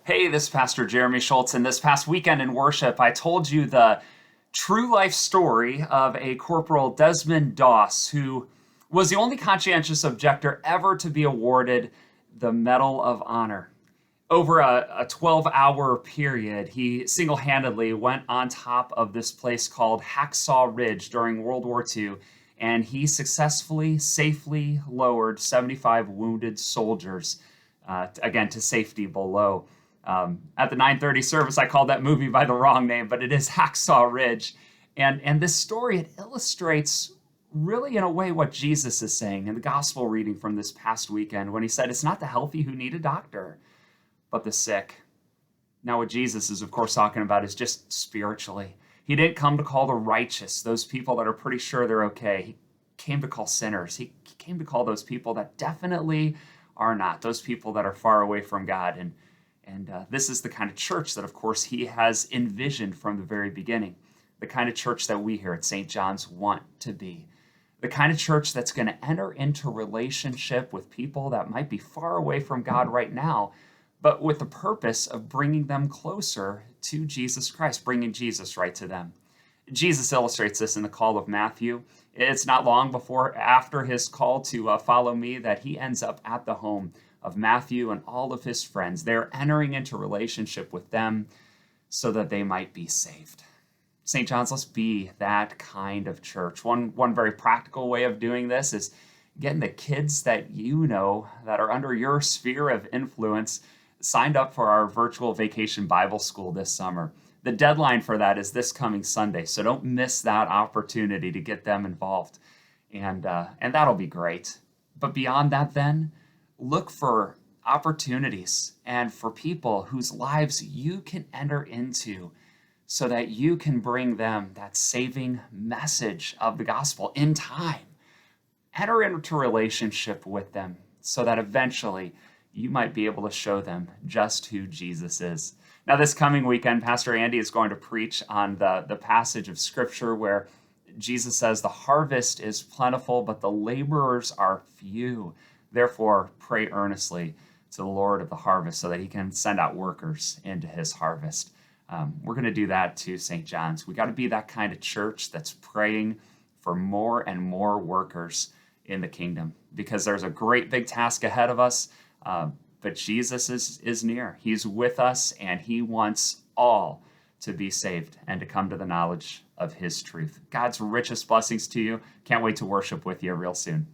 Hey, this is Pastor Jeremy Schultz, and this past weekend in worship, I told you the true life story of a Corporal Desmond Doss, who was the only conscientious objector ever to be awarded the Medal of Honor. Over a 12-hour period, he single-handedly went on top of this place called Hacksaw Ridge during World War II, and he successfully, safely lowered 75 wounded soldiers, again, to safety below. At the 9:30 service, I called that movie by the wrong name, but it is Hacksaw Ridge. And this story, it illustrates really in a way what Jesus is saying in the gospel reading from this past weekend when he said, it's not the healthy who need a doctor, but the sick. Now, what Jesus is, of course, talking about is just spiritually. He didn't come to call the righteous, those people that are pretty sure they're okay. He came to call sinners. He came to call those people that definitely are not, those people that are far away from God. And this is the kind of church that, of course, he has envisioned from the very beginning, the kind of church that we here at St. John's want to be, the kind of church that's going to enter into relationship with people that might be far away from God right now, but with the purpose of bringing them closer to Jesus Christ, bringing Jesus right to them. Jesus illustrates this in the call of Matthew. It's not long after his call to follow me that he ends up at the home of Matthew and all of his friends. They're entering into relationship with them so that they might be saved. St. John's, let's be that kind of church. One very practical way of doing this is getting the kids that you know that are under your sphere of influence signed up for our virtual vacation Bible school this summer. The deadline for that is this coming Sunday, so don't miss that opportunity to get them involved. And that'll be great. But beyond that then, look for opportunities and for people whose lives you can enter into so that you can bring them that saving message of the gospel in time. Enter into relationship with them so that eventually you might be able to show them just who Jesus is. Now, this coming weekend, Pastor Andy is going to preach on the passage of Scripture where Jesus says, the harvest is plentiful, but the laborers are few. Therefore, pray earnestly to the Lord of the harvest so that he can send out workers into his harvest. We're going to do that to St. John's. We got to be that kind of church that's praying for more and more workers in the kingdom because there's a great big task ahead of us. But Jesus is near. He's with us, and he wants all to be saved and to come to the knowledge of his truth. God's richest blessings to you. Can't wait to worship with you real soon.